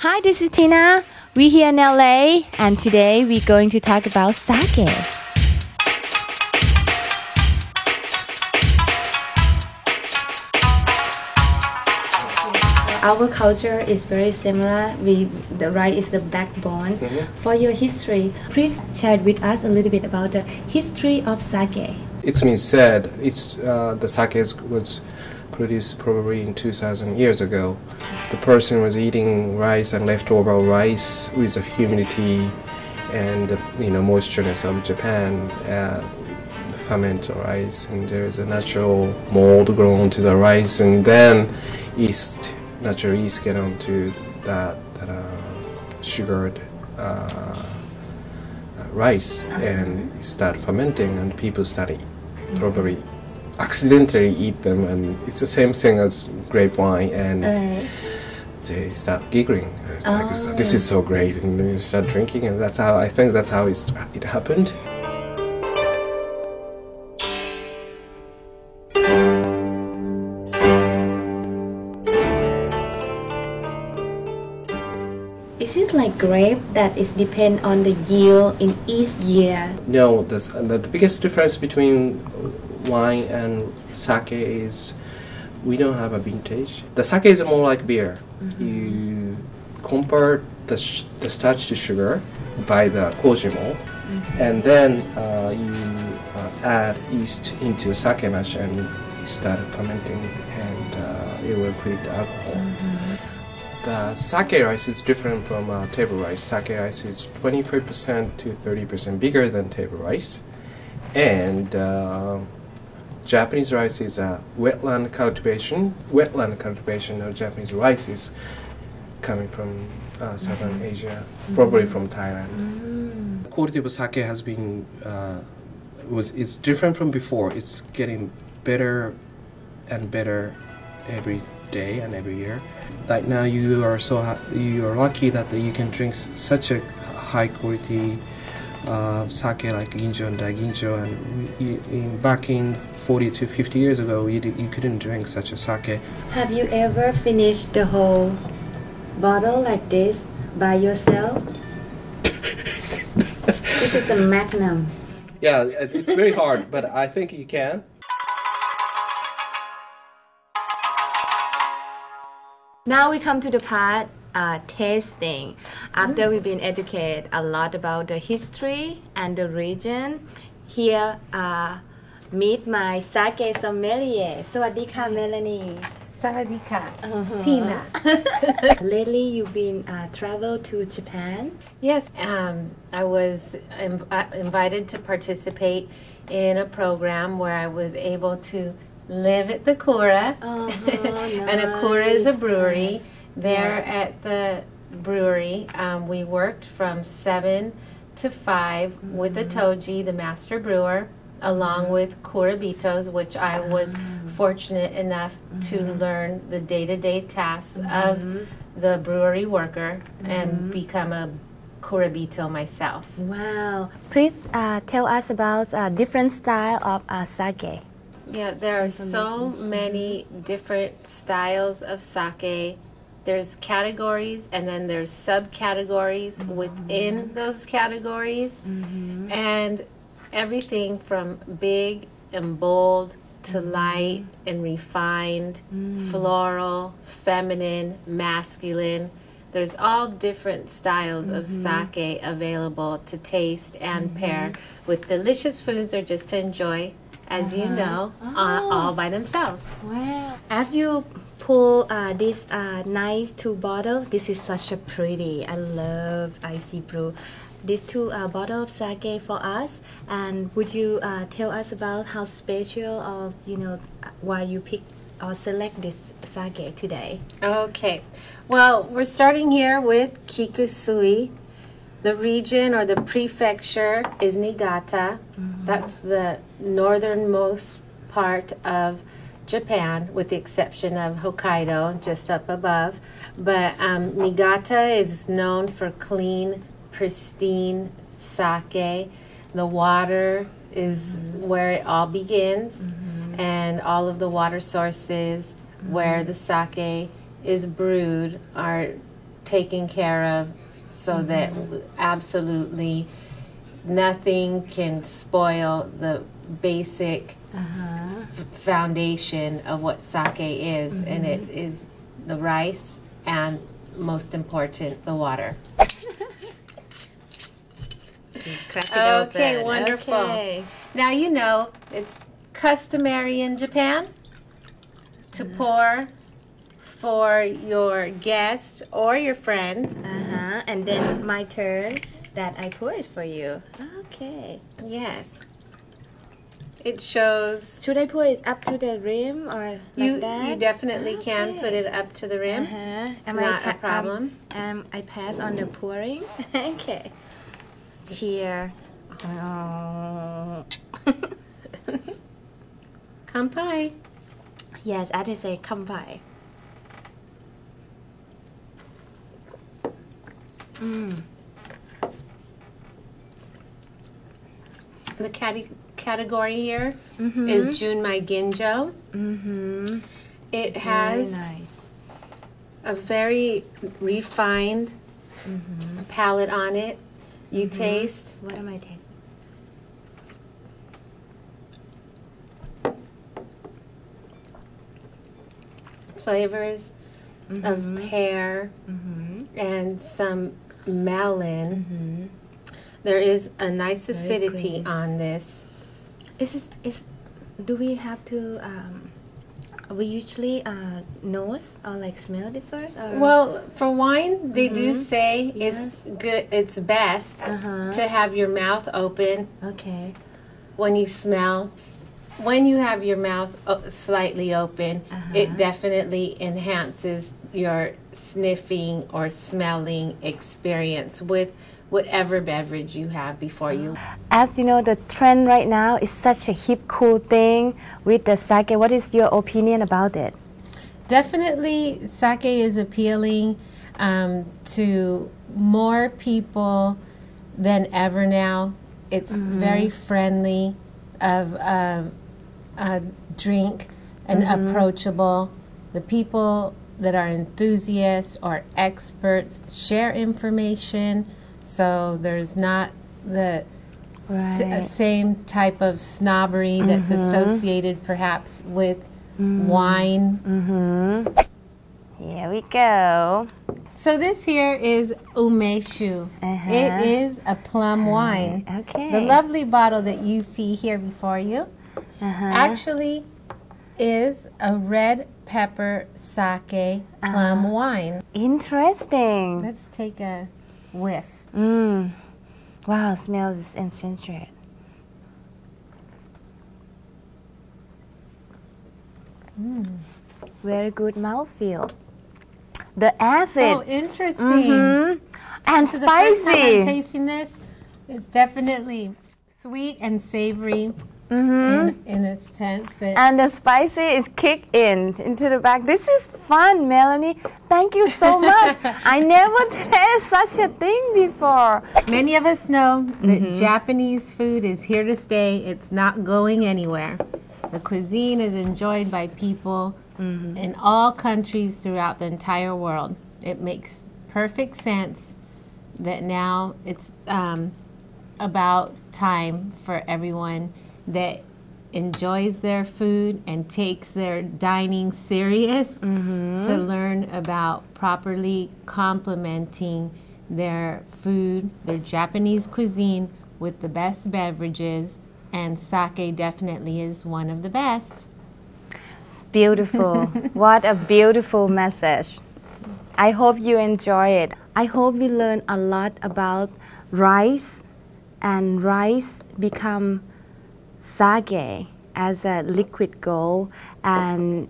Hi, this is Tina. We're here in LA and today we're going to talk about sake. Our culture is very similar. The rice is the backbone. For your history, please share with us a little bit about the history of sake. It's been said the sake was produced probably in 2,000 years ago. The person was eating rice and leftover rice with the humidity and moistureness of Japan. Ferment the rice, and there is a natural mold grown to the rice, and then natural yeast get onto that sugared rice and start fermenting, and people start probably accidentally eat them, and it's the same thing as grape wine, and they start giggling. It's like, this is so great, and then you start drinking, and that's how it happened. Is it like grape that is depend on the yield in each year? No, the biggest difference between wine and sake is we don't have a vintage. The sake is more like beer. You convert the starch to sugar by the kojimo, and then you add yeast into the sake mash and you start fermenting, and it will create alcohol. The sake rice is different from table rice. Sake rice is 25% to 30% bigger than table rice, and Japanese rice is a wetland cultivation. Wetland cultivation of Japanese rice is coming from Southern Asia, probably from Thailand. The quality of sake has been it's different from before. It's getting better and better every day and every year. Like now, you are lucky that you can drink such a high quality sake like ginjo and daiginjo, and back in 40 to 50 years ago, you couldn't drink such a sake. Have you ever finished the whole bottle like this by yourself? This is a magnum. Yeah, it's very hard, but I think you can. Now we come to the part tasting. After we've been educated a lot about the history and the region, here meet my sake sommelier. สวัสดีค่ะ Melanie. สวัสดีค่ะ Tina. Lately you've been traveled to Japan? Yes, I was invited to participate in a program where I was able to live at the Kura. And a Kura is a brewery. There at the brewery, we worked from 7 to 5 with the Toji, the master brewer, along with Kurabitos, which I was fortunate enough to learn the day-to-day tasks of the brewery worker and become a Kurabito myself. Wow. Please tell us about different style of sake. Yeah, there are so many different styles of sake. There's categories, and then there's subcategories within those categories, and everything from big and bold to light and refined, floral, feminine, masculine. There's all different styles of sake available to taste and pair with delicious foods or just to enjoy, as you know, all by themselves. Wow. As you pull this nice 2 bottle, this is such a pretty. I love icy brew. These 2 bottle of sake for us. And would you tell us about how special or why you pick or select this sake today? Okay. Well, we're starting here with Kikusui. The region or the prefecture is Niigata. That's the northernmost part of Japan, with the exception of Hokkaido, just up above. But Niigata is known for clean, pristine sake. The water is where it all begins, and all of the water sources where the sake is brewed are taken care of so that absolutely nothing can spoil the basic foundation of what sake is, and it is the rice and, most important, the water. She's cracking open. Okay, wonderful. Okay. Now, you know, it's customary in Japan to pour for your guest or your friend. And then my turn that I pour it for you. Okay. Yes. It shows Should I pour it up to the rim or like that? you definitely can put it up to the rim. Not a problem. I pass on the pouring. Okay. Cheer. Kanpai. Yes, I just say kampai. The category here is Junmai Ginjo. It It's has very nice. a very refined palate on it. You taste. What am I tasting? Flavors of pear and some melon. There is a nice acidity on this. Do we have to? We usually nose or like smell it first. Or? Well, for wine, they do say it's good. It's best to have your mouth open Okay. when you smell. When you have your mouth slightly open, it definitely enhances your sniffing or smelling experience with whatever beverage you have before you. As you know, the trend right now is such a hip, cool thing with the sake. What is your opinion about it? Definitely, sake is appealing to more people than ever now. It's very friendly of a drink and approachable. The people that are enthusiasts or experts share information, so there's not the same type of snobbery that's associated perhaps with wine. Here we go. So this here is umeshu. It is a plum wine. Okay. The lovely bottle that you see here before you actually is a red pepper sake plum wine. Interesting. Let's take a whiff. Wow, smells enchanted. Very good mouthfeel. The acid. So interesting. And This is the first time I'm spicy. tasting this. It's definitely sweet and savory in its sense. And the spicy is kicked into the back. This is fun, Melanie. Thank you so much. I never tasted such a thing before. Many of us know that Japanese food is here to stay. It's not going anywhere. The cuisine is enjoyed by people in all countries throughout the entire world. It makes perfect sense that now it's about time for everyone that enjoys their food and takes their dining serious to learn about properly complementing their food, their Japanese cuisine, with the best beverages, and sake definitely is one of the best. It's beautiful. What a beautiful message. I hope you enjoy it. I hope we learn a lot about rice, and rice become sake as a liquid gold, and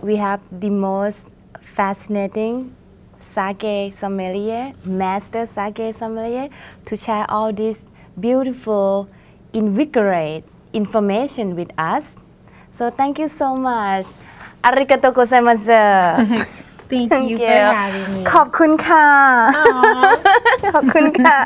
we have the most fascinating sake sommelier, master sake sommelier, to share all this beautiful, invigorate information with us. So thank you so much. Arigatou gozaimasu. Thank you for having me. ขอบคุณค่ะ ขอบคุณค่ะ